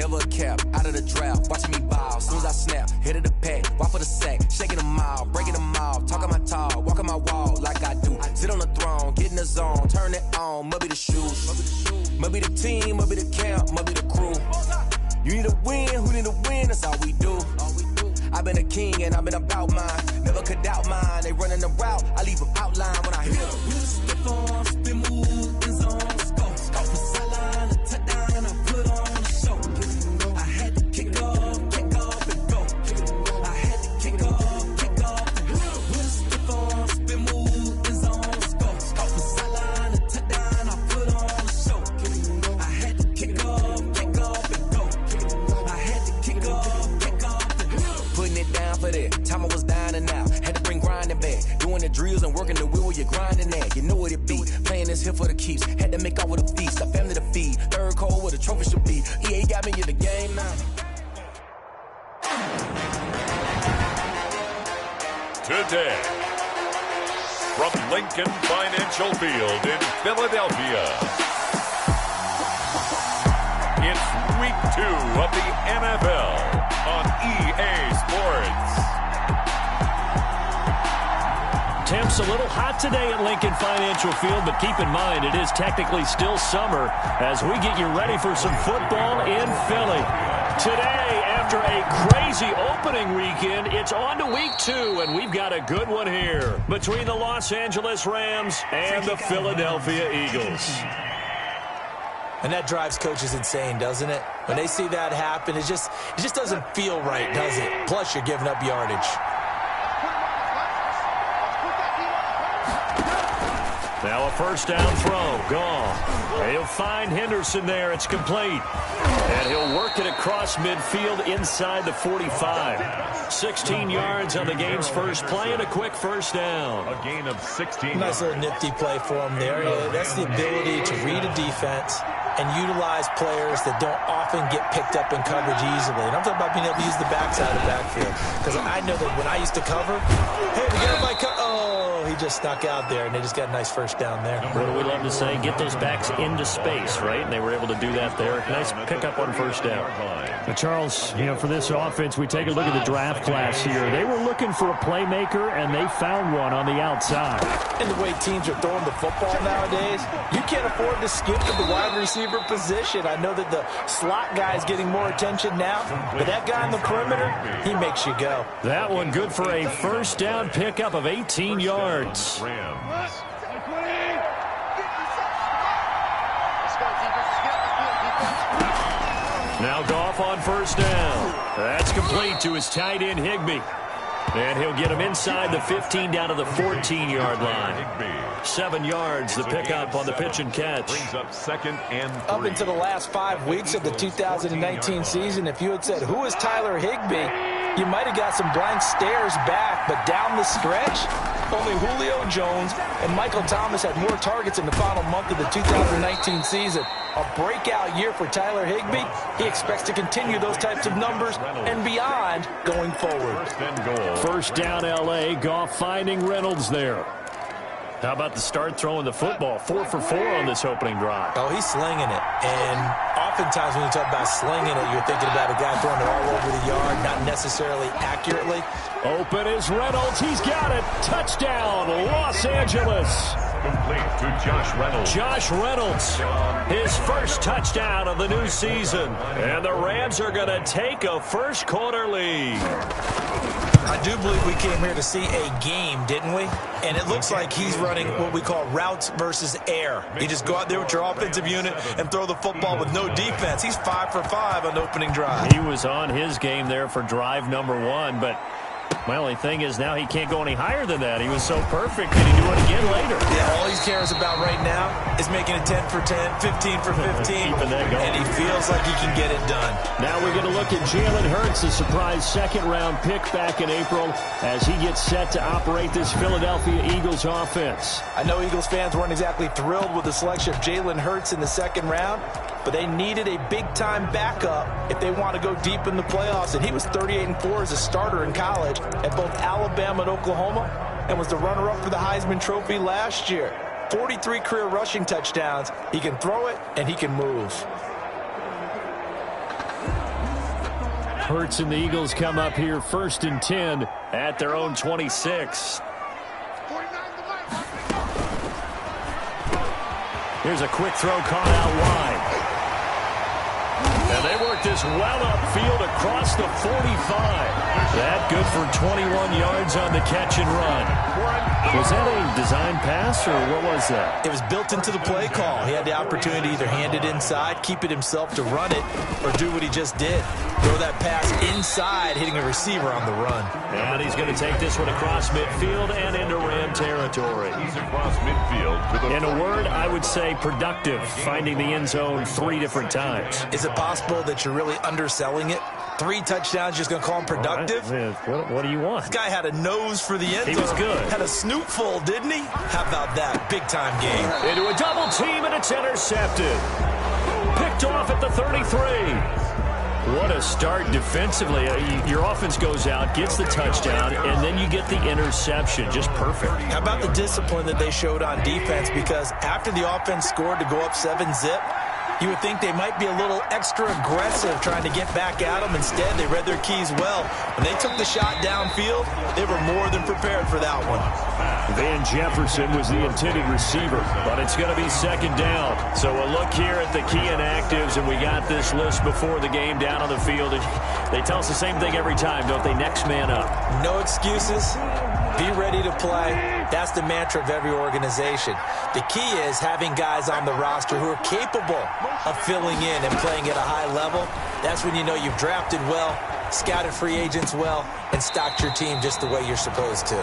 never a cap, out of the draft, watching me ball. Soon as I snap, hit of the pack, walk for the sack, shaking them all, breaking them all, talking my talk, walking my wall like I do. Sit on the throne, get in the zone, turn it on, must be the shoes, must be the team, must be the camp, must be the crew. You need to win, who need to win, that's all we do. I've been a king and I've been about mine, never could doubt mine. They running the route, I leave them outline when I hit them. We just stiff on, spin move, in zone, let's go. Go for sideline, a touchdown, I put on the show. I had to kick off and go. I had to kick off and go. We just stiff on, spin move, in zone, let's go. Go for sideline, a touchdown, I put on the show. I had to kick off and go. I had to kick off. Putting it down for that. Time I was down and out. Had to bring grinding back. Doing the drills and working the wheel where you're grinding at. You know what it be. Playing this here for the keeps. Had to make off with a feast. A family to feed. Third cold where the trophy should be. EA got me in the game now. Today, from Lincoln Financial Field in Philadelphia, it's week 2 of the NFL on EA Sports. Temps a little hot today at Lincoln Financial Field, but keep in mind it is technically still summer as we get you ready for some football in Philly. Today, after a crazy opening weekend, it's on to week 2, and we've got a good one here between the Los Angeles Rams and the Philadelphia Eagles. And that drives coaches insane, doesn't it? When they see that happen, it just doesn't feel right, does it? Plus, you're giving up yardage. Now a first down throw, gone. He'll find Henderson there, it's complete. And he'll work it across midfield inside the 45. 16 yards on the game's first play and a quick first down. A gain of 16. Nice little nifty play for him there. Yeah, that's the ability to read a defense and utilize players that don't often get picked up in coverage easily. And I'm talking about being able to use the backside of the backfield. Because I know that when I used to cover, hey, we got my he just snuck out there, and they just got a nice first down there. What do we love to say? Get those backs into space, right? And they were able to do that there. Nice pickup on first down. But Charles, for this offense, we take a look at the draft class here. They were looking for a playmaker, and they found one on the outside. And the way teams are throwing the football nowadays, you can't afford to skip to the wide receiver position. I know that the slot guy is getting more attention now, but that guy on the perimeter, he makes you go. That one good for a first down pickup of 18 yards. Rams. Now Goff on first down. That's complete to his tight end, Higbee. And he'll get him inside the 15 down to the 14-yard line. 7 yards, the pickup on the pitch and catch. Brings up 2nd and 3. Up into the last 5 weeks of the 2019 season, if you had said, who is Tyler Higbee, you might have got some blank stares back. But down the stretch, only Julio Jones and Michael Thomas had more targets in the final month of the 2019 season. A breakout year for Tyler Higbee. He expects to continue those types of numbers and beyond going forward. First and goal. First down, L.A. Goff finding Reynolds there. How about the start throwing the football? 4 for 4 on this opening drive. Oh, he's slinging it. And oftentimes when you talk about slinging it, you're thinking about a guy throwing it all over the yard, not necessarily accurately. Open is Reynolds. He's got it. Touchdown, Los Angeles. Complete to Josh Reynolds. Josh Reynolds, his first touchdown of the new season. And the Rams are going to take a first quarter lead. I do believe we came here to see a game, didn't we? And it looks like he's running what we call routes versus air. You just go out there with your offensive unit and throw the football with no defense. He's 5 for 5 on the opening drive. He was on his game there for drive number 1, but my only thing is now he can't go any higher than that. He was so perfect. Can he do it again later? Yeah, all he cares about right now is making it 10 for 10, 15 for 15, and he feels like he can get it done. Now we're going to look at Jalen Hurts, a surprise second-round pick back in April as he gets set to operate this Philadelphia Eagles offense. I know Eagles fans weren't exactly thrilled with the selection of Jalen Hurts in the second round, but they needed a big-time backup if they want to go deep in the playoffs. And he was 38-4 as a starter in college at both Alabama and Oklahoma and was the runner-up for the Heisman Trophy last year. 43 career rushing touchdowns. He can throw it, and he can move. Hurts and the Eagles come up here 1st and 10 at their own 26. Here's a quick throw caught out wide. And they work this well upfield across the 45. That good for 21 yards on the catch and run. Was that a design pass, or what was that? It was built into the play call. He had the opportunity to either hand it inside, keep it himself to run it, or do what he just did. Throw that pass inside, hitting a receiver on the run. And he's going to take this one across midfield and into Ram territory. He's across midfield to the... In a word, I would say productive, finding the end zone 3 different times. Is it possible that you're really underselling it? 3 touchdowns, just going to call him productive? Right. What do you want? This guy had a nose for the end zone. He was good. Had a snootful, didn't he? How about that? Big-time game. Into a double team, and it's intercepted. Picked off at the 33. What a start defensively. Your offense goes out, gets the touchdown, and then you get the interception. Just perfect. How about the discipline that they showed on defense? Because after the offense scored to go up 7-zip, you would think they might be a little extra aggressive trying to get back at them. Instead, they read their keys well. When they took the shot downfield, they were more than prepared for that one. Van Jefferson was the intended receiver, but it's going to be 2nd down. So a look here at the key inactives, and we got this list before the game down on the field. They tell us the same thing every time, don't they? Next man up. No excuses. Be ready to play. That's the mantra of every organization. The key is having guys on the roster who are capable of filling in and playing at a high level. That's when you know you've drafted well, scouted free agents well, and stocked your team just the way you're supposed to.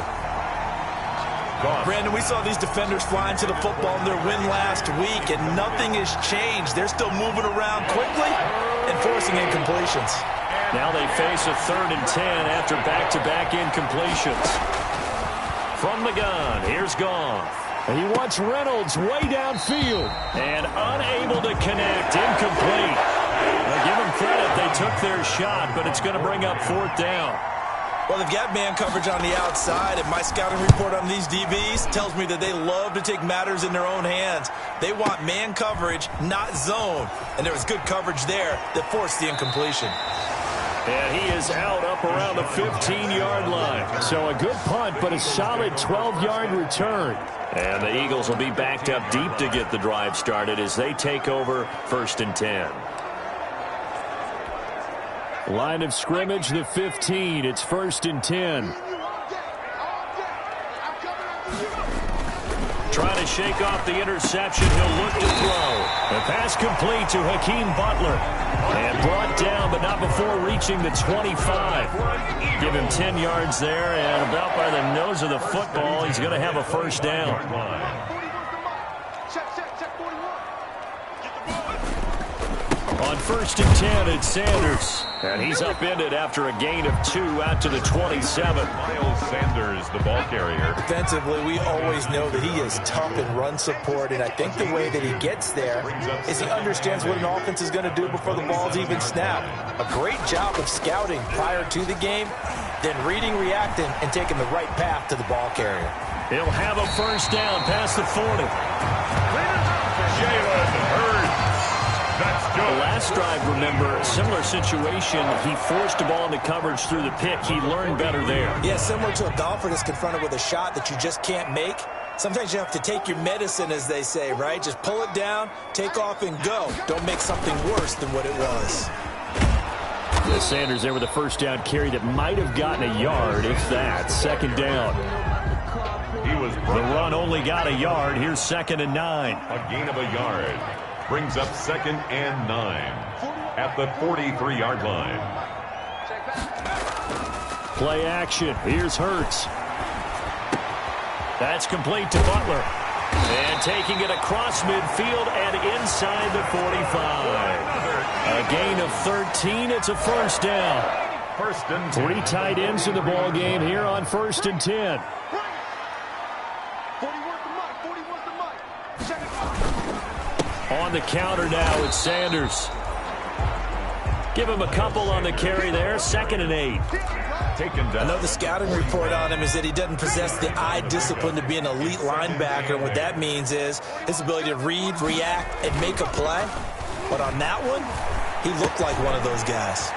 Brandon, we saw these defenders flying to the football in their win last week, and nothing has changed. They're still moving around quickly and forcing incompletions. Now they face a 3rd and 10 after back-to-back incompletions. From the gun, here's Goff. And he wants Reynolds way downfield. And unable to connect, incomplete. Now give them credit, they took their shot, but it's going to bring up 4th down. Well, they've got man coverage on the outside, and my scouting report on these DBs tells me that they love to take matters in their own hands. They want man coverage, not zone. And there was good coverage there that forced the incompletion. And he is out up around the 15-yard line. So a good punt, but a solid 12-yard return. And the Eagles will be backed up deep to get the drive started as they take over 1st and 10. Line of scrimmage, the 15. It's 1st and 10. Trying to shake off the interception. He'll look to throw. The pass complete to Hakeem Butler. And brought down, but not before reaching the 25. Give him 10 yards there, and about by the nose of the football, he's going to have a 1st down. On 1st and 10, it's Sanders. And he's upended after a gain of 2 out to the 27. Miles Sanders, the ball carrier. Defensively, we always know that he is tough in run support, and I think the way that he gets there is he understands what an offense is going to do before the ball's even snapped. A great job of scouting prior to the game, then reading, reacting, and taking the right path to the ball carrier. He'll have a 1st down past the 40. Jalen Hurts. That's good. The last drive, remember, similar situation. He forced the ball into coverage through the pick. He learned better there. Yeah, similar to a golfer that's confronted with a shot that you just can't make. Sometimes you have to take your medicine, as they say, right? Just pull it down, take off, and go. Don't make something worse than what it was. Yeah, Sanders there with a 1st down carry that might have gotten a yard, if that. 2nd down. The run only got a yard. Here's 2nd and 9. A gain of a yard. Brings up 2nd and 9 at the 43-yard line. Play action. Here's Hurts. That's complete to Butler. And taking it across midfield and inside the 45. A gain of 13. It's a 1st down. 1st and 10. 3 tight ends in the ball game here on 1st and 10. On the counter now, it's Sanders. Give him a couple on the carry there. 2nd and 8. Taken down. I know the scouting report on him is that he doesn't possess the eye discipline to be an elite linebacker. And what that means is his ability to read, react, and make a play. But on that one, he looked like one of those guys.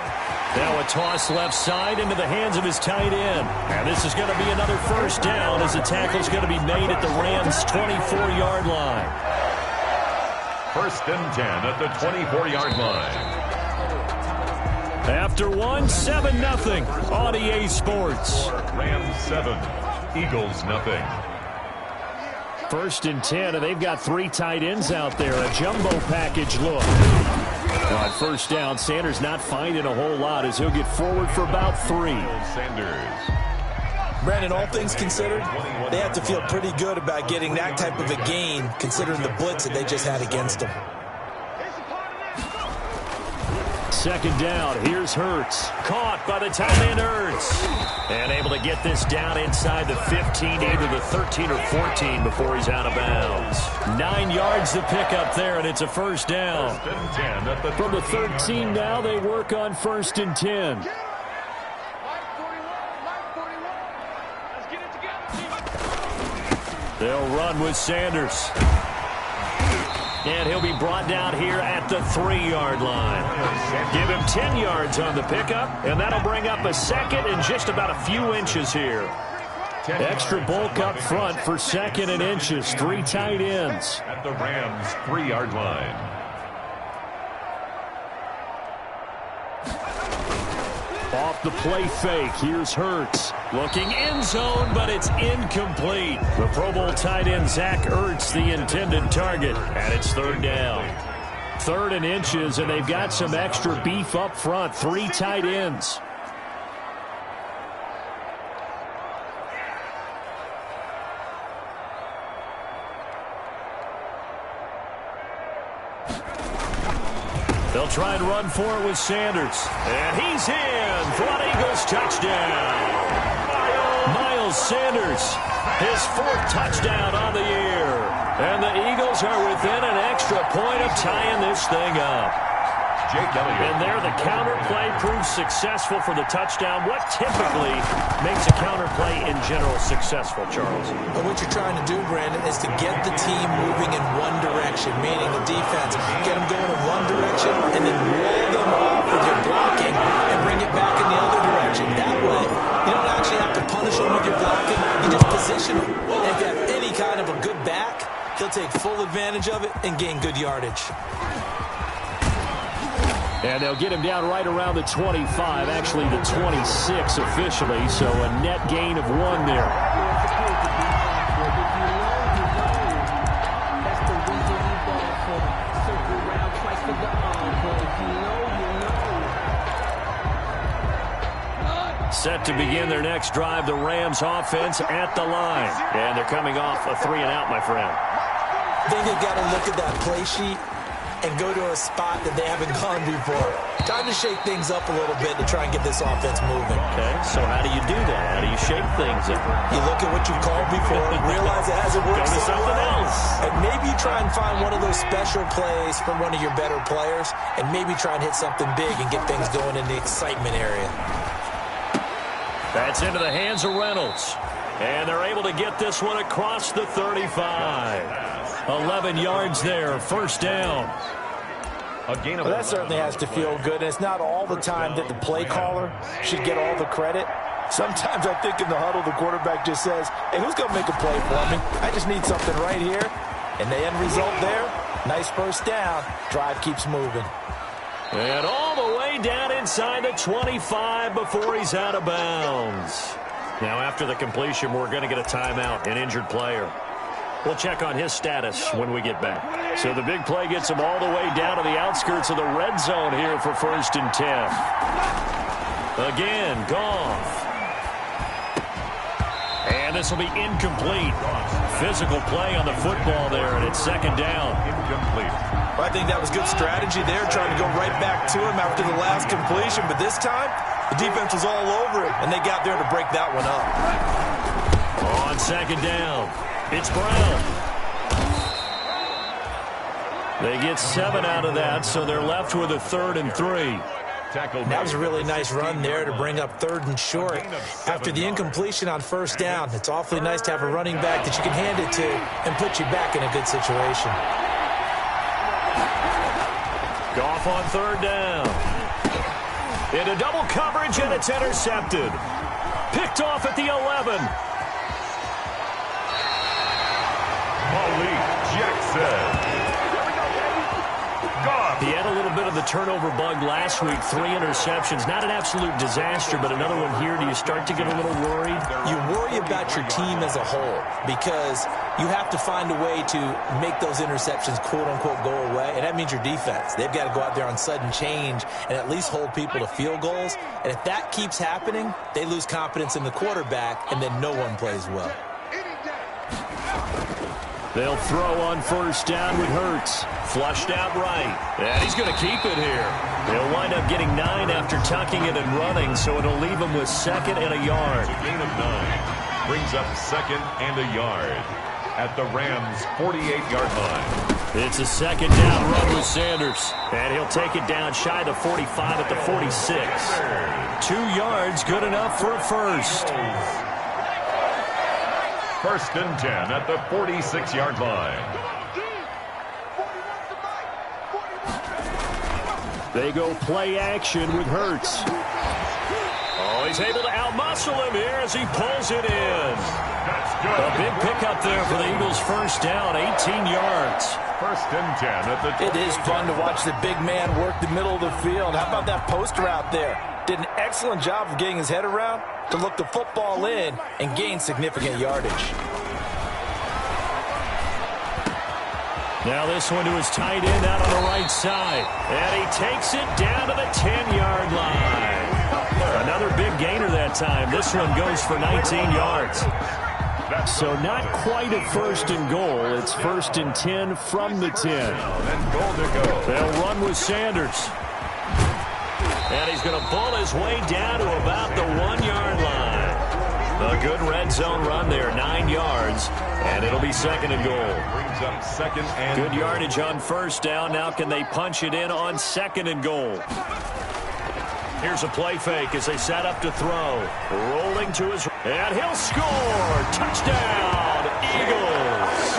Now a toss left side into the hands of his tight end. And this is going to be another first down as the tackle's going to be made at the Rams' 24-yard line. 1st and 10 at the 24-yard line. After 7-0 on EA Sports. Rams 7, Eagles nothing. 1st and 10, and they've got 3 tight ends out there. A jumbo package look. On 1st down, Sanders not finding a whole lot as he'll get forward for about 3. Sanders. Brandon, all things considered, they have to feel pretty good about getting that type of a gain considering the blitz that they just had against them. 2nd down, here's Hurts. Caught by the tight end Hurts. And able to get this down inside the 15, either the 13 or 14 before he's out of bounds. 9 yards to pick up there, and it's a 1st down. 1st and 10 From the 13 now, they work on 1st and 10. They'll run with Sanders. And he'll be brought down here at the 3-yard line. Give him 10 yards on the pickup, and that'll bring up a 2nd and just about a few inches here. Extra bulk up front for 2nd and inches. 3 tight ends. At the Rams' 3-yard line. Off the play fake, here's Hurts. Looking end zone, but it's incomplete. The Pro Bowl tight end Zach Ertz, the intended target, and it's 3rd down. 3rd and inches, and they've got some extra beef up front. 3 tight ends. They'll try and run for it with Sanders. And he's in for an Eagles touchdown. Miles Sanders, his 4th touchdown on the year. And the Eagles are within an extra point of tying this thing up. And there the counter play proves successful for the touchdown. What typically makes a counter play in general successful, Charles? But what you're trying to do, Brandon, is to get the team moving in one direction, meaning the defense. Get them going in one direction and then roll them off with your blocking and bring it back in the other direction. That way, you don't actually have to punish them with your blocking. You just position them. And if you have any kind of a good back, he'll take full advantage of it and gain good yardage. And they'll get him down right around the 25, actually the 26 officially, so a net gain of 1 there. Set to begin their next drive, the Rams offense at the line. And they're coming off a 3-and-out, my friend. I think they've got to look at that play sheet and go to a spot that they haven't gone before. Time to shake things up a little bit to try and get this offense moving. Okay, so how do you do that? How do you shake things up? You look at what you called before, realize it hasn't worked Go to something else. And maybe you try and find one of those special plays from one of your better players, and maybe try and hit something big and get things going in the excitement area. That's into the hands of Reynolds. And they're able to get this one across the 35. 11 yards there, 1st down. Well, that certainly has to feel good. And it's not all the time that the play caller should get all the credit. Sometimes I think in the huddle, the quarterback just says, hey, who's going to make a play for me? I just need something right here. And the end result there, nice 1st down. Drive keeps moving. And all the way down inside the 25 before he's out of bounds. Now, after the completion, we're going to get a timeout, an injured player. We'll check on his status when we get back. So the big play gets him all the way down to the outskirts of the red zone here for 1st and 10. Again, Goff. And this will be incomplete. Physical play on the football there, and it's 2nd down. Incomplete. Well, I think that was good strategy there, trying to go right back to him after the last completion. But this time, the defense was all over it, and they got there to break that one up. On 2nd down, it's Brown. They get 7 out of that, so they're left with a 3rd and 3. That was a really nice run there to bring up 3rd and short. After the incompletion on 1st down, it's awfully nice to have a running back that you can hand it to and put you back in a good situation. Goff on 3rd down. Into double coverage, and it's intercepted. Picked off at the 11. Malik Jackson. Gone. He had a little bit of the turnover bug last week. 3 interceptions. Not an absolute disaster, but another one here. Do you start to get a little worried? You worry about your team as a whole because you have to find a way to make those interceptions, quote-unquote, go away, and that means your defense. They've got to go out there on sudden change and at least hold people to field goals. And if that keeps happening, they lose confidence in the quarterback, and then no one plays well. They'll throw on first down with Hurts. Flushed out right. And he's going to keep it here. He'll wind up getting 9 after tucking it and running, so it'll leave him with 2nd and a yard. A gain of 9. Brings up 2nd and a yard at the Rams' 48-yard line. It's a 2nd down run with Sanders. And he'll take it down shy of the 45 at the 46. 2 yards, good enough for a first. 1st and 10 at the 46-yard line. They go play action with Hurts. Oh, he's able to outmuscle him here as he pulls it in. That's good. A big pickup there for the Eagles' first down, 18 yards. 1st and 10 at the 20. It is fun to watch the big man work the middle of the field. How about that post route there? Did an excellent job of getting his head around to look the football in and gain significant yardage. Now this one to his tight end out on the right side. And he takes it down to the 10-yard line. Another big gainer that time. This one goes for 19 yards. So not quite a 1st and goal. It's 1st and 10 from the 10. And goal to go. They'll run with Sanders. And he's going to pull his way down to about the 1-yard line. A good red zone run there, 9 yards. And it'll be 2nd and goal. Brings up 2nd and good yardage on first down. Now can they punch it in on 2nd and goal? Here's a play fake as they set up to throw. Rolling to his... And he'll score! Touchdown, Eagles!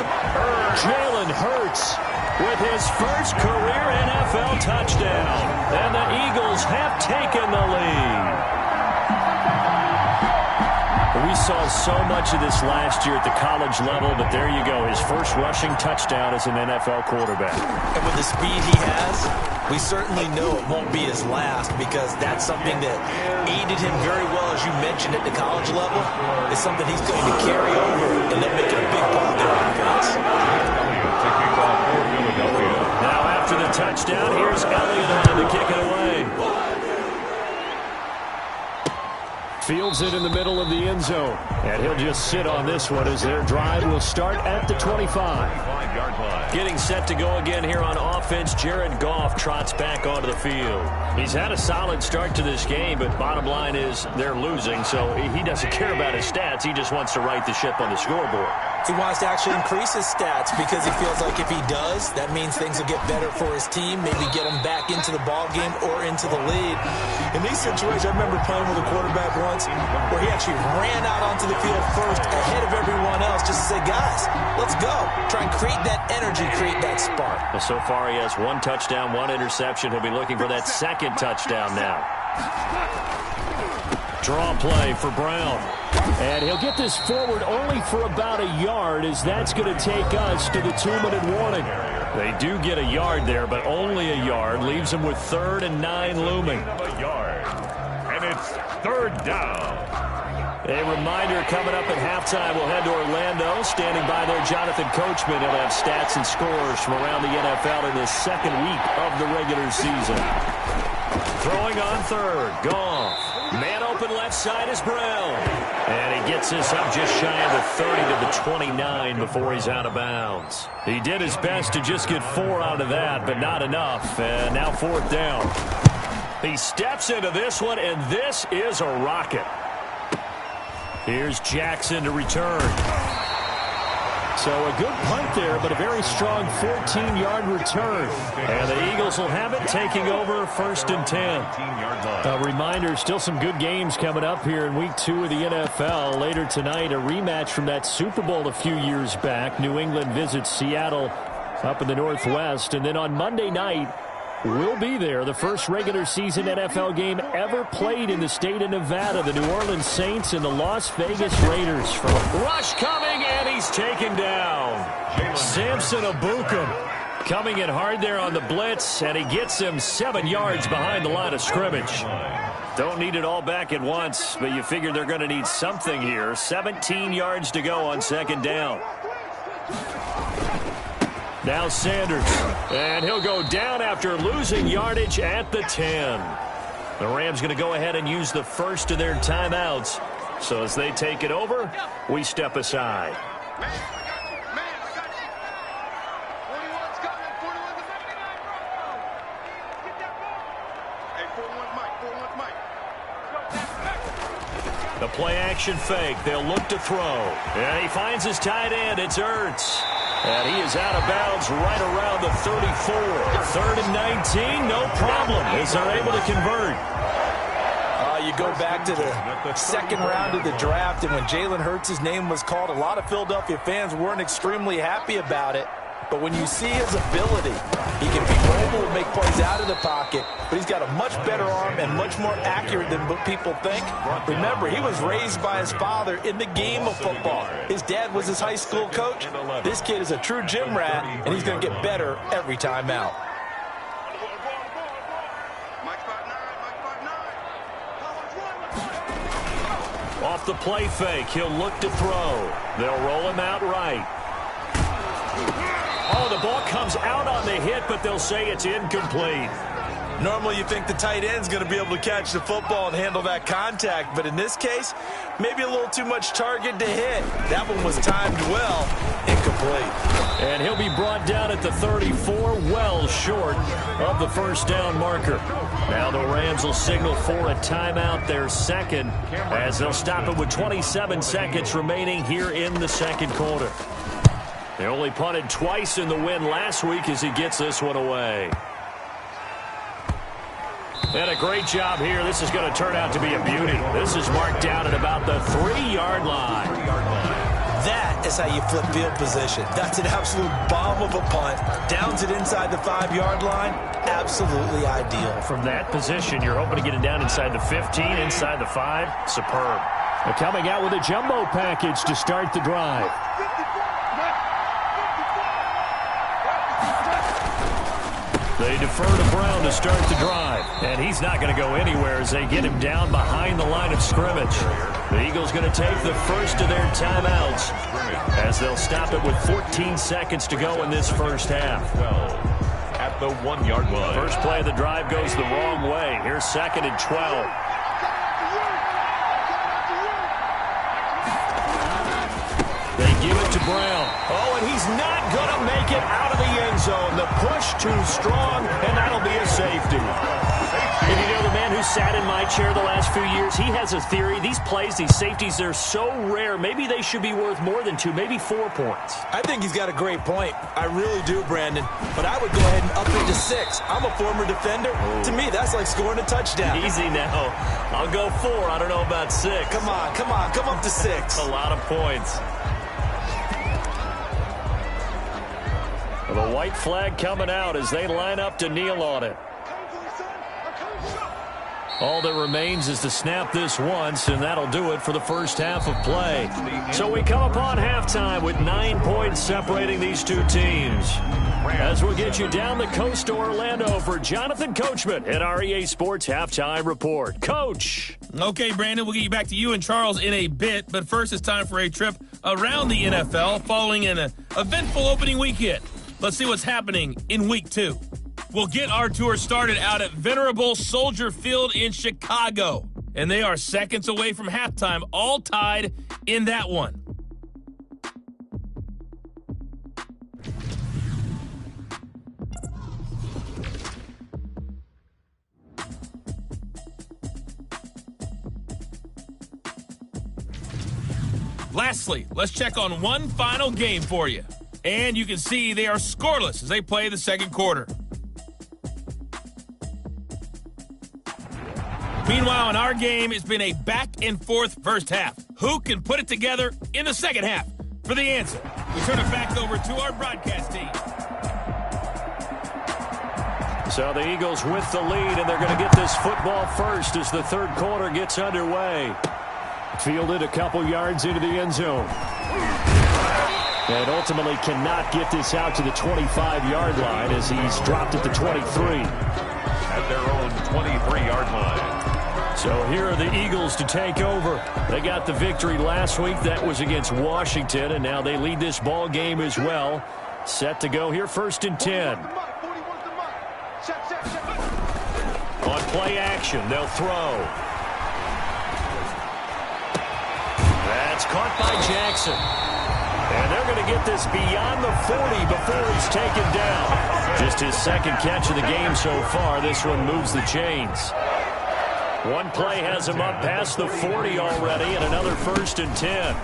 Jalen Hurts with his first career NFL touchdown. And the Eagles have taken the lead. We saw so much of this last year at the college level, but there you go. His first rushing touchdown as an NFL quarterback. And with the speed he has, we certainly know it won't be his last because that's something that aided him very well, as you mentioned, at the college level. It's something he's going to carry over, and they'll make it a big part of their offense. Now after the touchdown, here's Elliott on to kick it away. Fields it in the middle of the end zone. And he'll just sit on this one as their drive will start at the 25-yard line. Getting set to go again here on offense. Jared Goff trots back onto the field. He's had a solid start to this game, but bottom line is they're losing, so he doesn't care about his stats. He just wants to right the ship on the scoreboard. He wants to actually increase his stats because he feels like if he does, that means things will get better for his team, maybe get him back into the ball game or into the lead. In these situations, I remember playing with a quarterback once where he actually ran out onto the field first ahead of everyone else just to say, guys, let's go. Try and create that energy, create that spark. Well, so far he has 1 touchdown, 1 interception. He'll be looking for that 2nd touchdown now. Draw play for Brown. And he'll get this forward only for about a yard, as that's going to take us to the 2-minute warning. They do get a yard there, but only a yard. Leaves them with 3rd and 9 looming. A yard. And it's 3rd down. A reminder coming up at halftime, we'll head to Orlando. Standing by there, Jonathan Coachman. He'll have stats and scores from around the NFL in this 2nd week of the regular season. Throwing on 3rd, Goff. Man open left side is Brown. And he gets this up just shy of the 30 to the 29 before he's out of bounds. He did his best to just get 4 out of that, but not enough. And now 4th down. He steps into this one, and this is a rocket. Here's Jackson to return. So a good punt there, but a very strong 14-yard return. And the Eagles will have it, taking over 1st and 10. A reminder, still some good games coming up here in Week 2 of the NFL. Later tonight, a rematch from that Super Bowl a few years back. New England visits Seattle up in the Northwest. And then on Monday night, will be there. The first regular season NFL game ever played in the state of Nevada. The New Orleans Saints and the Las Vegas Raiders. From rush coming, and he's taken down. Samson Ebukam coming in hard there on the blitz, and he gets him 7 yards behind the line of scrimmage. Don't need it all back at once, but you figure they're going to need something here. 17 yards to go on second down. Now Sanders, and he'll go down after losing yardage at the 10. The Rams going to go ahead and use the first of their timeouts. So as they take it over, we step aside. The play-action fake. They'll look to throw. And he finds his tight end. It's Ertz. And he is out of bounds right around the 34. 3rd and 19, no problem, as they're able to convert. You go back to the second round of the draft, and when Jalen Hurts' name was called, a lot of Philadelphia fans weren't extremely happy about it. But when you see his ability, he can be mobile and make plays out of the pocket, but he's got a much better arm and much more accurate than what people think. Remember, he was raised by his father in the game of football. His dad was his high school coach. This kid is a true gym rat, and he's going to get better every time out. Off the play fake, he'll look to throw. They'll roll him out right. Oh, the ball comes out on the hit, but they'll say it's incomplete. Normally you think the tight end's going to be able to catch the football and handle that contact, but in this case, maybe a little too much target to hit. That one was timed well, incomplete. And he'll be brought down at the 34, well short of the first down marker. Now the Rams will signal for a timeout, their second, as they'll stop it with 27 seconds remaining here in the second quarter. They only punted twice in the win last week as he gets this one away. And a great job here. This is going to turn out to be a beauty. This is marked down at about the 3-yard line. That is how you flip field position. That's an absolute bomb of a punt. Downs it inside the 5-yard line. Absolutely ideal. From that position, you're hoping to get it down inside the 15, inside the 5. Superb. They're coming out with a jumbo package to start the drive. They defer to Brown to start the drive. And he's not going to go anywhere as they get him down behind the line of scrimmage. The Eagles going to take the first of their timeouts as they'll stop it with 14 seconds to go in this first half. At the 1-yard line. First play of the drive goes the wrong way. Here's 2nd and 12. They give it to Brown. Oh, and he's not going to make it out of the end zone. The push too strong, and that'll be a safety. And you know, the man who sat in my chair the last few years, he has a theory. These plays, these safeties, they're so rare. Maybe they should be worth more than 2, maybe 4 points. I think he's got a great point. I really do, Brandon. But I would go ahead and up it to 6. I'm a former defender. Ooh. To me, that's like scoring a touchdown. Easy now. I'll go 4. I don't know about 6. Come on. Come up to 6. A lot of points. The white flag coming out as they line up to kneel on it. All that remains is to snap this once, and that'll do it for the first half of play. So we come upon halftime with 9 points separating these two teams. As we'll get you down the coast to Orlando for Jonathan Coachman at our EA Sports Halftime Report. Coach! Okay, Brandon, we'll get you back to you and Charles in a bit, but first it's time for a trip around the NFL following an eventful opening weekend. Let's see what's happening in Week 2. We'll get our tour started out at Venerable Soldier Field in Chicago. And they are seconds away from halftime, all tied in that one. Lastly, let's check on one final game for you. And you can see they are scoreless as they play the second quarter. Meanwhile, in our game, it's been a back-and-forth first half. Who can put it together in the second half? For the answer, we turn it back over to our broadcast team. So the Eagles with the lead, and they're going to get this football first as the third quarter gets underway. Fielded a couple yards into the end zone. And ultimately cannot get this out to the 25-yard line as he's dropped at the 23. At their own 23-yard line. So here are the Eagles to take over. They got the victory last week. That was against Washington, and now they lead this ball game as well. Set to go here, 1st and 10. On play action, they'll throw. That's caught by Jackson. And they're going to get this beyond the 40 before he's taken down. Just his second catch of the game so far. This one moves the chains. One play has him up past the 40 already, and another 1st and 10.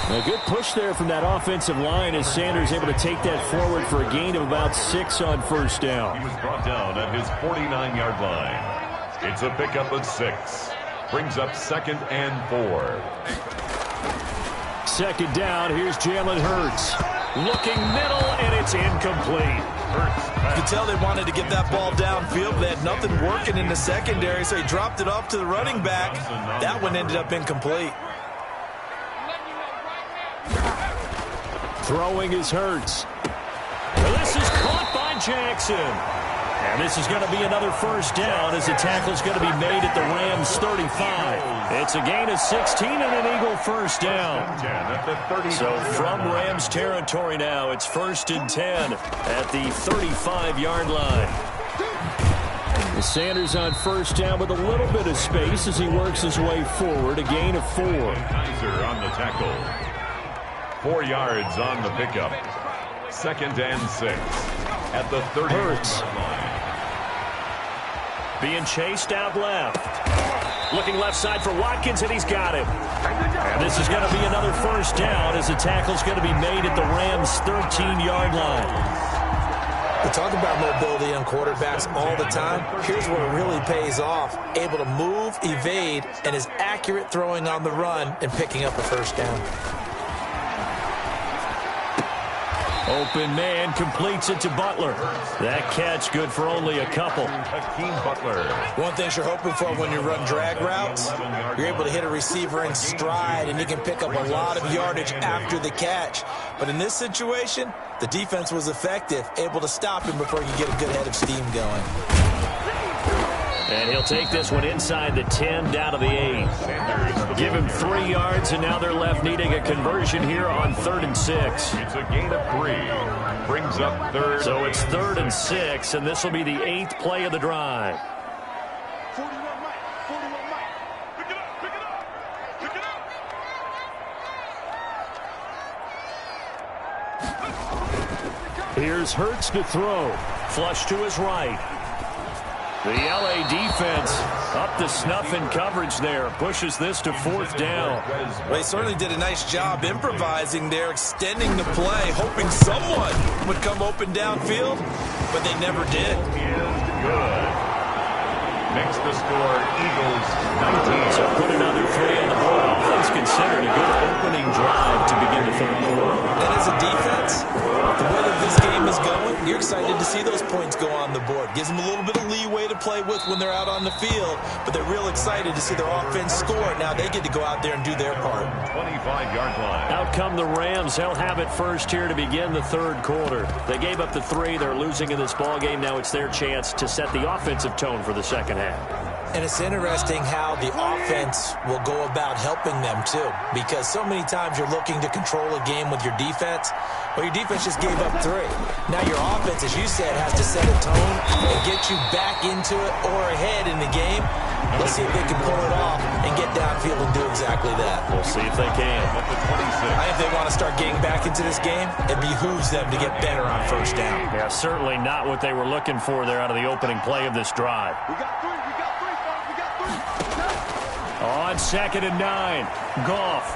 A good push there from that offensive line as Sanders able to take that forward for a gain of about 6 on 1st down. He was brought down at his 49-yard line. It's a pickup of 6. Brings up 2nd and 4. 2nd down, here's Jalen Hurts. Looking middle, and it's incomplete. You could tell they wanted to get that ball downfield, but they had nothing working in the secondary, so he dropped it off to the running back. That one ended up incomplete. Throwing is Hurts. Well, this is caught by Jackson. And this is going to be another 1st down as the tackle's going to be made at the Rams' 35. It's a gain of 16 and an Eagle 1st down. So from Rams territory now, it's 1st and 10 at the 35-yard line. Sanders on 1st down with a little bit of space as he works his way forward. A gain of 4. Kaiser on the tackle. 4 yards on the pickup. 2nd and 6 at the 30-yard line. Being chased out left. Looking left side for Watkins, and he's got him. And this is going to be another 1st down as the tackle's going to be made at the Rams' 13-yard line. We talk about mobility on quarterbacks all the time. Here's where it really pays off. Able to move, evade, and is accurate throwing on the run and picking up a 1st down. Open man completes it to Butler. That catch good for only a couple. Hakeem Butler. One thing you're hoping for when you run drag routes, you're able to hit a receiver in stride, and you can pick up a lot of yardage after the catch. But in this situation, the defense was effective, able to stop him before you get a good head of steam going. And he'll take this one inside the 10 down to the 8. Give him 3 yards, and now they're left needing a conversion here on 3rd and 6. It's a gain of 3. Brings up 3rd. So it's 3rd and 6, and this will be the 8th play of the drive. Here's Hurts to throw. Flush to his right. The L.A. defense up to snuff in coverage there. Pushes this to 4th down. Well, he certainly did a nice job improvising there, extending the play, hoping someone would come open downfield, but they never did. Good. Makes the score Eagles 19. So put another 3 on the board. All things considered, a good opening drive to begin the 3rd quarter. And as a defense, the way that this game is going, you're excited to see those points go on the board. Gives them a little bit of leeway to play with when they're out on the field, but they're real excited to see their offense score. Now they get to go out there and do their part. 25-yard line. Out come the Rams. They'll have it first here to begin the 3rd quarter. They gave up the 3. They're losing in this ball game. Now it's their chance to set the offensive tone for the 2nd half. And it's interesting how the offense will go about helping them, too, because so many times you're looking to control a game with your defense. Well, your defense just gave up 3. Now your offense, as you said, has to set a tone and get you back into it or ahead in the game. Let's see if they can pull it off and get downfield and do exactly that. We'll see if they can. If they want to start getting back into this game, it behooves them to get better on 1st down. Yeah, certainly not what they were looking for there out of the opening play of this drive. On 2nd and 9, Goff.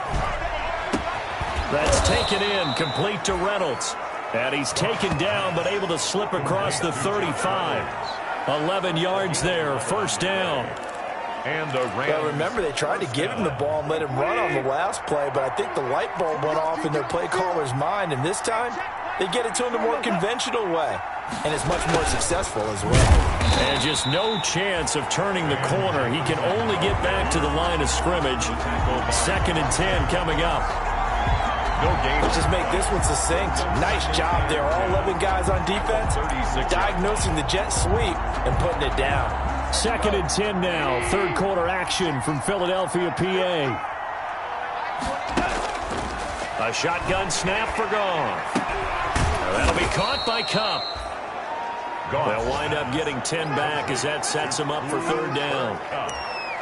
That's taken in, complete to Reynolds. And he's taken down, but able to slip across the 35. 11 yards there, 1st down. And the Rams. Well, remember, they tried to give him the ball and let him run on the last play, but I think the light bulb went off in their play caller's mind, and this time, they get it to him the more conventional way. and is much more successful as well. And just no chance of turning the corner. He can only get back to the line of scrimmage. 2nd and 10 coming up. No gain. Let's just make this one succinct. Nice job there. All 11 guys on defense diagnosing the jet sweep and putting it down. 2nd and 10 now. 3rd quarter action from Philadelphia, PA. A shotgun snap for Goff. That'll be caught by Cup. They'll wind up getting 10 back as that sets them up for 3rd down.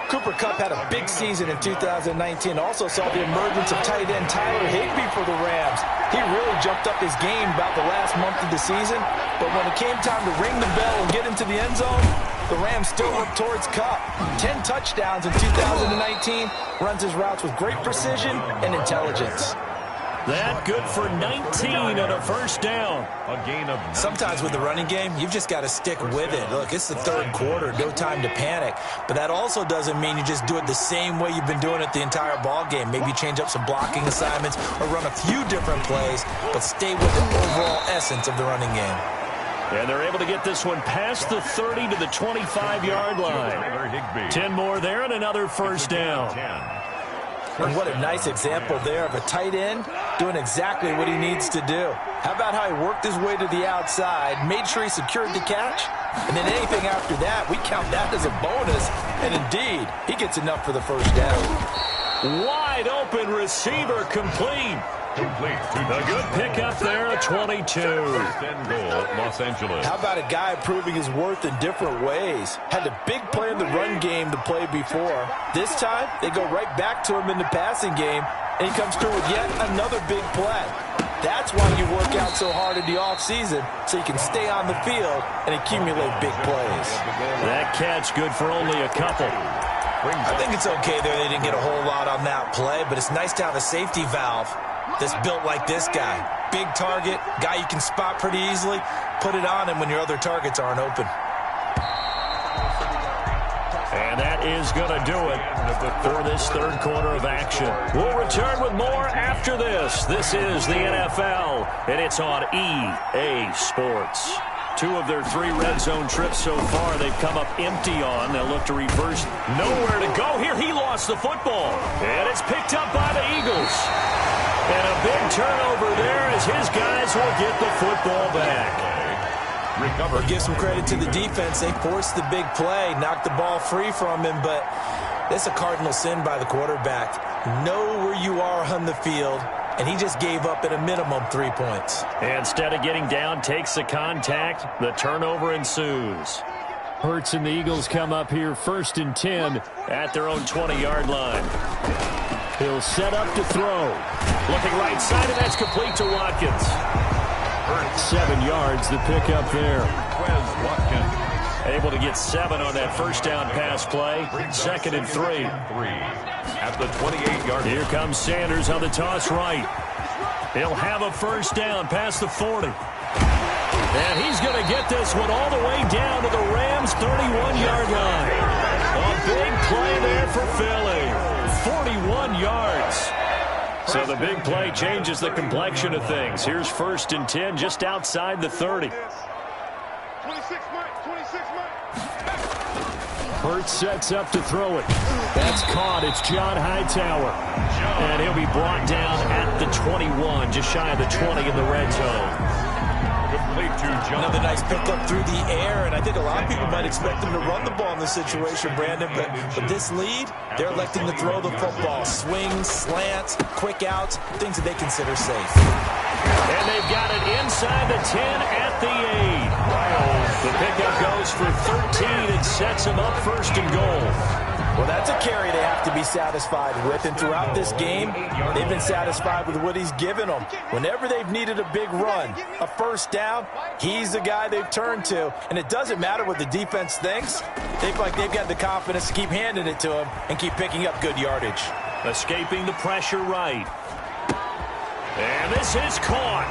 Cooper Kupp had a big season in 2019. Also saw the emergence of tight end Tyler Higbee for the Rams. He really jumped up his game about the last month of the season. But when it came time to ring the bell and get into the end zone, the Rams still looked towards Kupp. 10 touchdowns in 2019. Runs his routes with great precision and intelligence. That good for 19 and a 1st down. A gain of 19. Sometimes with the running game, you've just got to stick with it. Look, it's the 3rd quarter, no time to panic. But that also doesn't mean you just do it the same way you've been doing it the entire ball game. Maybe change up some blocking assignments or run a few different plays, but stay with the overall essence of the running game. And they're able to get this one past the 30 to the 25-yard line. 10 more there and another 1st down. And what a nice example there of a tight end doing exactly what he needs to do. How about how he worked his way to the outside, made sure he secured the catch, and then anything after that, we count that as a bonus. And indeed, he gets enough for the 1st down. Wide open receiver complete. A good pickup there at 22. 1st and goal, Los Angeles. How about a guy proving his worth in different ways? Had a big play in the run game to play before. This time, they go right back to him in the passing game, and he comes through with yet another big play. That's why you work out so hard in the offseason, so you can stay on the field and accumulate big plays. That catch good for only a couple. I think it's okay there. They didn't get a whole lot on that play, but it's nice to have a safety valve that's built like this guy. Big target, guy you can spot pretty easily. Put it on him when your other targets aren't open. And that is going to do it for this 3rd quarter of action. We'll return with more after this. This is the NFL, and it's on EA Sports. 2 of their 3 red zone trips so far they've come up empty on. They'll look to reverse. Nowhere to go here. He lost the football. And it's picked up by the Eagles. And a big turnover there as his guys will get the football back. Recover. Give some credit to the defense. They forced the big play, knocked the ball free from him, but that's a cardinal sin by the quarterback. Know where you are on the field, and he just gave up at a minimum 3 points. Instead of getting down, takes the contact. The turnover ensues. Hurts and the Eagles come up here 1st and 10 at their own 20-yard line. He'll set up to throw. Looking right side, and that's complete to Watkins. 7 yards, the pickup there. Watkins. Able to get 7 on that 1st down pass play. 2nd and 3. At the 28-yard line. Here comes Sanders on the toss right. He'll have a 1st down past the 40. And he's going to get this one all the way down to the Rams' 31-yard line. A big play there for Philly. 41 yards. So the big play changes the complexion of things. Here's 1st and 10 just outside the 30. Hurts sets up to throw it. That's caught. It's John Hightower. And he'll be brought down at the 21, just shy of the 20 in the red zone. Another nice pickup through the air, and I think a lot of people might expect them to run the ball in this situation, Brandon, but with this lead, they're electing to throw the football. Swings, slants, quick outs, things that they consider safe. And they've got it inside the 10 at the 8. The pickup goes for 13 and sets them up 1st and goal. Well, that's a carry they have to be satisfied with, and throughout this game, they've been satisfied with what he's given them. Whenever they've needed a big run, a 1st down, he's the guy they've turned to, and it doesn't matter what the defense thinks. They feel like they've got the confidence to keep handing it to him and keep picking up good yardage. Escaping the pressure right. And this is caught.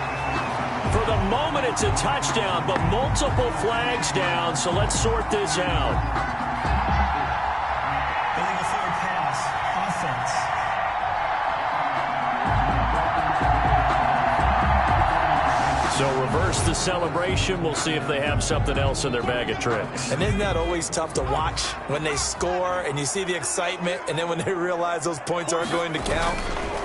For the moment, it's a touchdown, but multiple flags down, so let's sort this out. So reverse the celebration. We'll see if they have something else in their bag of tricks. And isn't that always tough to watch when they score and you see the excitement, and then when they realize those points aren't going to count?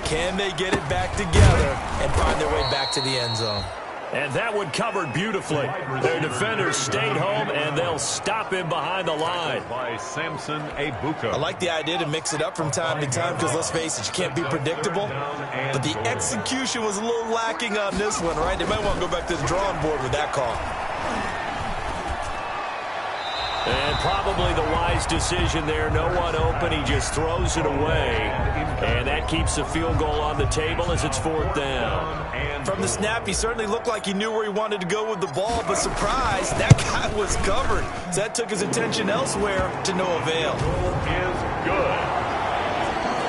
Can they get it back together and find their way back to the end zone? And that one covered beautifully. Their defenders stayed home, and they'll stop him behind the line. By Samson Ebuka. I like the idea to mix it up from time to time because, let's face it, you can't be predictable. But the execution was a little lacking on this one, right? They might want to go back to the drawing board with that call. And probably the wise decision there. No one open. He just throws it away. And that keeps the field goal on the table as it's 4th down. From the snap, he certainly looked like he knew where he wanted to go with the ball, but surprise, that guy was covered. So that took his attention elsewhere to no avail. Is good.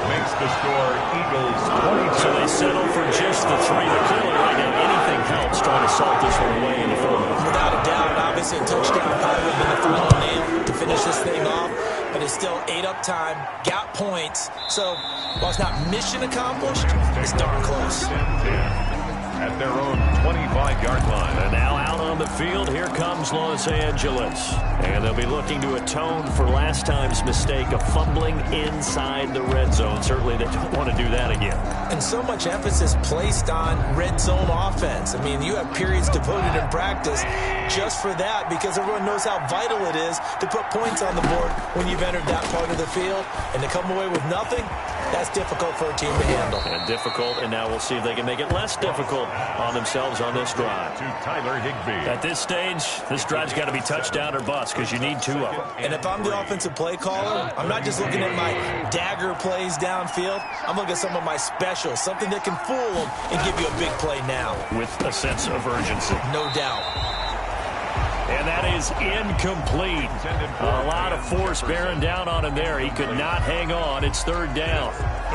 Makes the score Eagles 22. So they settle for just the 3. But clearly right now, anything helps trying to salt this one away in the 4th. Without a doubt, obviously a touchdown probably would have been the final nail to finish this thing off. But it's still 8 up time, got points. So while it's not mission accomplished, it's darn close. 10-10. At their own 25-yard line. And now out on the field, here comes Los Angeles. And they'll be looking to atone for last time's mistake of fumbling inside the red zone. Certainly they don't want to do that again. And so much emphasis placed on red zone offense. I mean, you have periods devoted in practice just for that because everyone knows how vital it is to put points on the board when you've entered that part of the field. And to come away with nothing, that's difficult for a team to handle. And difficult, and now we'll see if they can make it less difficult on themselves on this drive. To Tyler Higbee. At this stage, this drive's got to be touchdown or bust because you need 2 of them. And if I'm the offensive play caller, I'm not just looking at my dagger plays downfield. I'm looking at some of my specials, something that can fool them and give you a big play now. With a sense of urgency. No doubt. And that is incomplete. A lot of force bearing down on him there. He could not hang on. It's 3rd down.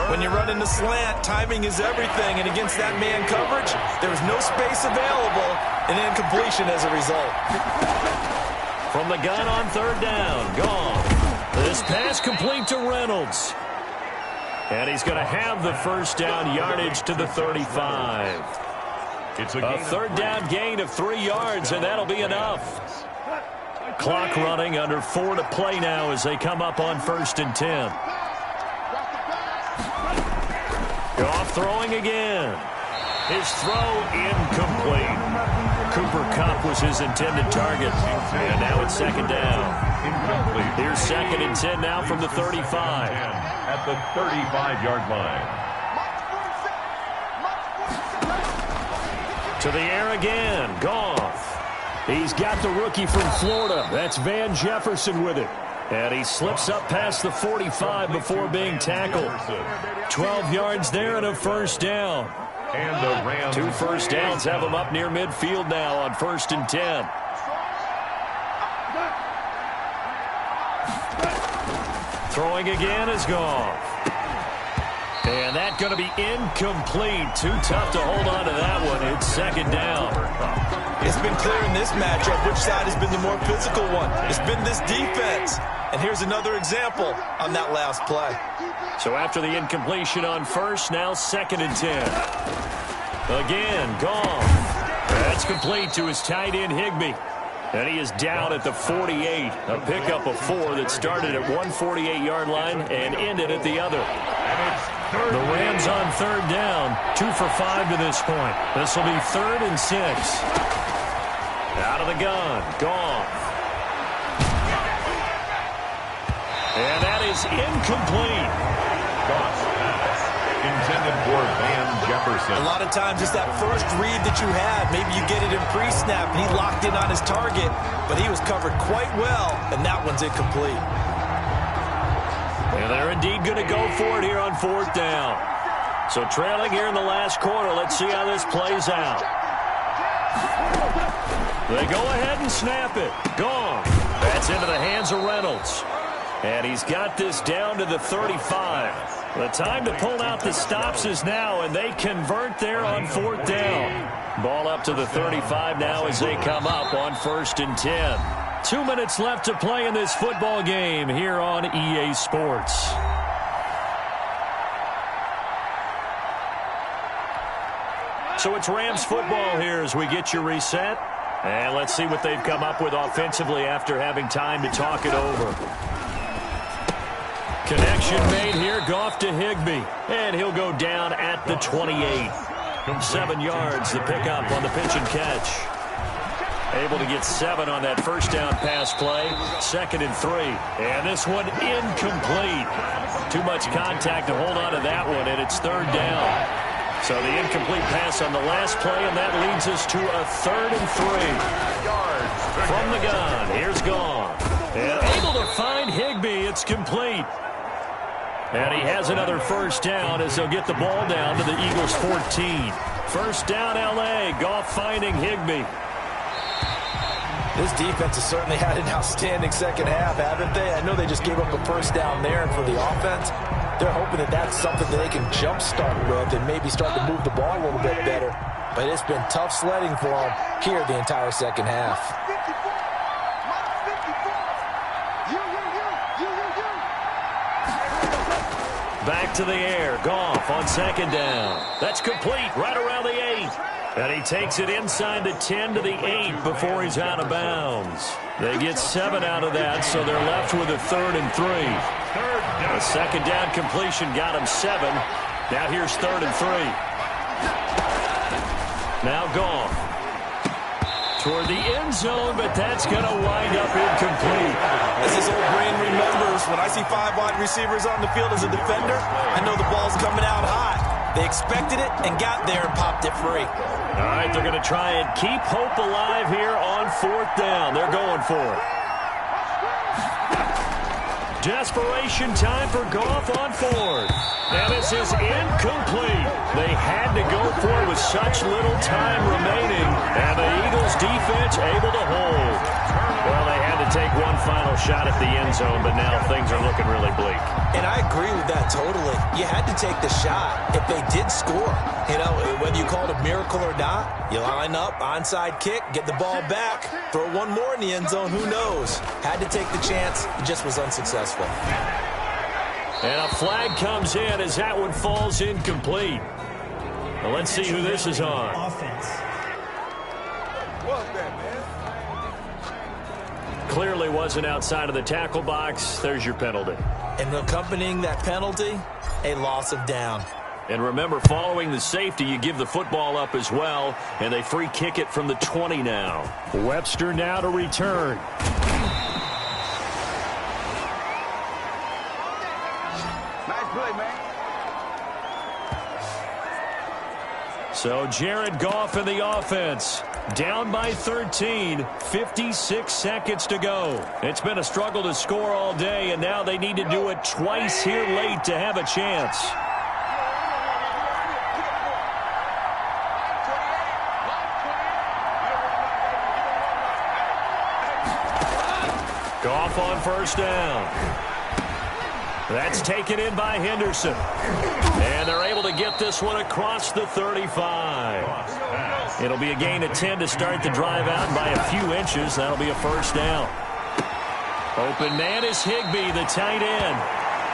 When you're running the slant, timing is everything. And against that man coverage, there was no space available and incompletion as a result. From the gun on 3rd down. Gone. This pass complete to Reynolds. And he's going to have the 1st down yardage to the 35. It's A 3rd down gain of 3 yards, and that'll be enough. Clock running under 4 to play now as they come up on 1st and 10. Goff throwing again. His throw incomplete. Cooper Kupp was his intended target. And now it's 2nd down. Incomplete. Here's 2nd and 10 now from the 35. At the 35-yard line. To the air again. Goff. He's got the rookie from Florida. That's Van Jefferson with it. And he slips up past the 45 before being tackled. 12 yards there and a 1st down. And the Rams. 2 first downs have him up near midfield now on 1st and 10. Throwing again is Goff. And that's going to be incomplete. Too tough to hold on to that one. It's 2nd down. It's been clear in this matchup which side has been the more physical one. It's been this defense. And here's another example on that last play. So after the incompletion on 1st, now 2nd and 10. Again, Goff. That's complete to his tight end, Higbee. And he is down at the 48. A pickup of 4 that started at one 48-yard line and ended at the other. The Rams on 3rd down. 2 for 5 to this point. This will be 3rd and 6. Out of the gun. Goff. And that is incomplete. Goff's pass intended for Van Jefferson. A lot of times it's that first read that you have. Maybe you get it in pre-snap, and he locked in on his target, but he was covered quite well, and that one's incomplete. And they're indeed going to go for it here on 4th down. So trailing here in the last quarter. Let's see how this plays out. They go ahead and snap it. Gone. That's into the hands of Reynolds. And he's got this down to the 35. The time to pull out the stops is now, and they convert there on 4th down. Ball up to the 35 now as they come up on 1st and 10. 2 minutes left to play in this football game here on EA Sports. So it's Rams football here as we get you reset. And let's see what they've come up with offensively after having time to talk it over. Connection made here. Goff to Higbee. And he'll go down at the 28. 7 yards, the pickup on the pitch and catch. Able to get 7 on that first down pass play. 2nd and 3. And this one incomplete. Too much contact to hold on to that one, and it's 3rd down. So the incomplete pass on the last play, and that leads us to a 3rd and 3. From the gun, here's Goff. And able to find Higbee. It's complete. And he has another first down as they'll get the ball down to the Eagles' 14. First down, L.A. Goff finding Higbee. This defense has certainly had an outstanding second half, haven't they? I know they just gave up a first down there, and for the offense, they're hoping that that's something that they can jumpstart with and maybe start to move the ball a little bit better. But it's been tough sledding for them here the entire second half. Back to the air. Goff on 2nd down. That's complete right around the 8. And he takes it inside the 10 to the 8 before he's out of bounds. They get 7 out of that, so they're left with a 3rd and 3. A 2nd down completion got him 7. Now here's 3rd and 3. Now Goff. Toward the end zone, but that's going to wind up incomplete. As his old brain remembers, when I see 5 wide receivers on the field as a defender, I know the ball's coming out high. They expected it and got there and popped it free. All right, they're going to try and keep hope alive here on 4th down. They're going for it. Desperation time for Goff on 4th. And this is incomplete. They had to go for it with such little time remaining. And the Eagles defense able to hold. Well, they had to take one final shot at the end zone, but now things are looking really bleak. And I agree with that totally. You had to take the shot if they did score. You know, whether you call it a miracle or not, you line up, onside kick, get the ball back, throw one more in the end zone, who knows? Had to take the chance, it just was unsuccessful. And a flag comes in as that one falls incomplete. Well, let's see who this is on. Offense. Clearly wasn't outside of the tackle box. There's your penalty. And accompanying that penalty, a loss of down. And remember, following the safety, you give the football up as well, and they free kick it from the 20 now. Webster now to return. Nice play, man. So Jared Goff in the offense. Down by 13, 56 seconds to go. It's been a struggle to score all day, and now they need to do it twice here late to have a chance. Goff on first down. That's taken in by Henderson. And they're able to get this one across the 35. It'll be a gain of 10 to start the drive out by a few inches. That'll be a first down. Open man is Higbee, the tight end.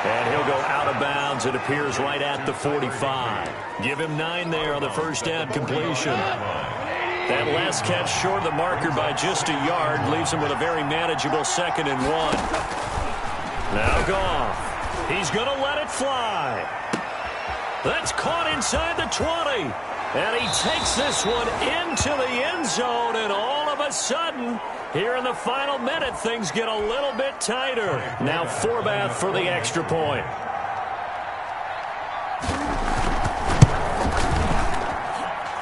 And he'll go out of bounds. It appears right at the 45. Give him 9 there on the first down completion. That last catch short of the marker by just a yard leaves him with a very manageable 2nd and 1. Now Goff. He's going to let it fly. That's caught inside the 20. And he takes this one into the end zone. And all of a sudden, here in the final minute, things get a little bit tighter. Now Forbath for the extra point.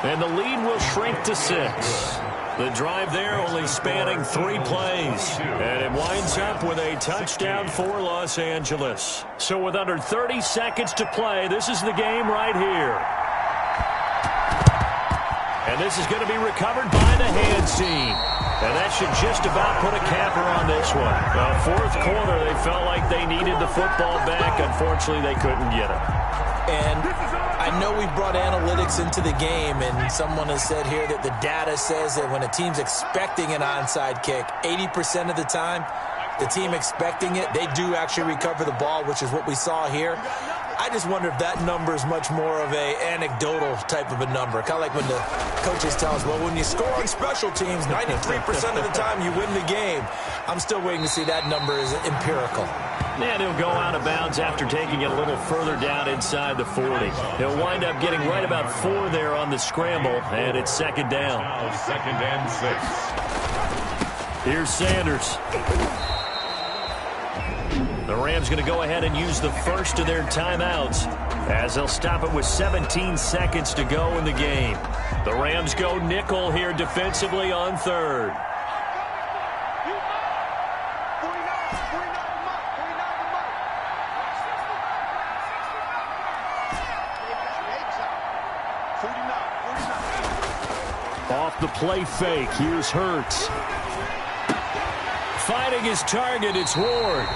And the lead will shrink to 6. The drive there only spanning 3 plays. And it winds up with a touchdown for Los Angeles. So with under 30 seconds to play, this is the game right here. And this is going to be recovered by the hands team. And that should just about put a capper on this one. Well, 4th quarter, they felt like they needed the football back. Unfortunately, they couldn't get it. And I know we brought analytics into the game, and someone has said here that the data says that when a team's expecting an onside kick, 80% of the time, the team expecting it, they do actually recover the ball, which is what we saw here. I just wonder if that number is much more of a anecdotal type of a number. Kind of like when the coaches tell us, well, when you score on special teams, 93% of the time you win the game. I'm still waiting to see that number is empirical. And he'll go out of bounds after taking it a little further down inside the 40. He'll wind up getting right about 4 there on the scramble, and it's second down. Now 2nd and 6. Here's Sanders. The Rams going to go ahead and use the first of their timeouts as they'll stop it with 17 seconds to go in the game. The Rams go nickel here defensively on 3rd. Off the play fake, here's Hurts. Finding his target, it's Ward.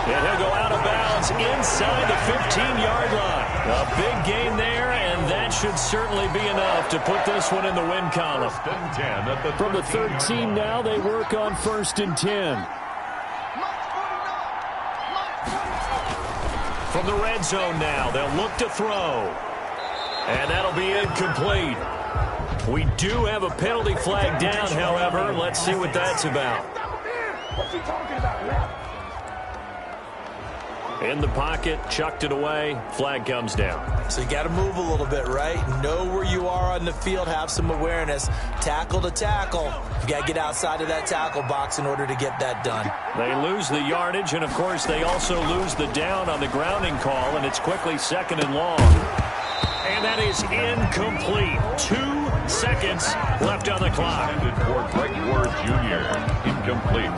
And he'll go out of bounds inside the 15-yard line. A big gain there, and that should certainly be enough to put this one in the win column. From the 13 now, they work on 1st and 10. From the red zone now, they'll look to throw. And that'll be incomplete. We do have a penalty flag down, however. Let's see what that's about. What's he talking about, Ref? In the pocket, chucked it away. Flag comes down. So you got to move a little bit, right? Know where you are on the field. Have some awareness. Tackle to tackle. You got to get outside of that tackle box in order to get that done. They lose the yardage, and, of course, they also lose the down on the grounding call, and it's quickly 2nd and long. And that is incomplete. 2 seconds left on the clock. Intended for Greg Ward Jr. Incomplete.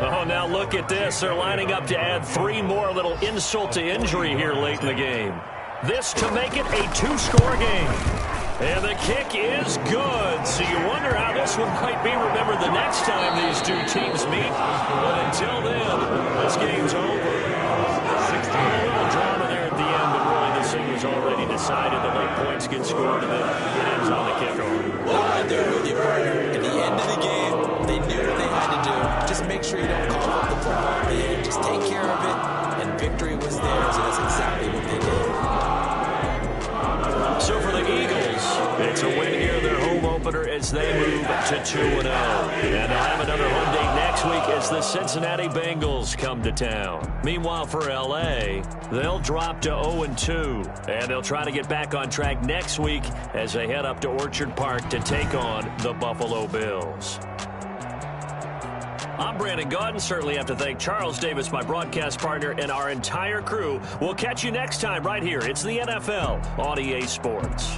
Oh, now look at this. They're lining up to add 3 more, a little insult to injury here late in the game. This to make it a 2-score game. And the kick is good. So you wonder how this one might be remembered the next time these two teams meet. But until then, this game's over. 16. A little drama there at the end, but really this thing was already decided. The late points get scored, and then it ends on the kickoff. Well, right there with you, partner. At the end of the game, they knew what they had to do. Just make sure you don't cough up the ball. They just take care of it, and victory was theirs, and that's exactly what they did. So for the Eagles, it's a win here, their home opener, as they move to 2-0. And they'll have another home date next week as the Cincinnati Bengals come to town. Meanwhile, for L.A., they'll drop to 0-2. And they'll try to get back on track next week as they head up to Orchard Park to take on the Buffalo Bills. I'm Brandon Gaudin. Certainly have to thank Charles Davis, my broadcast partner, and our entire crew. We'll catch you next time right here. It's the NFL on EA Sports.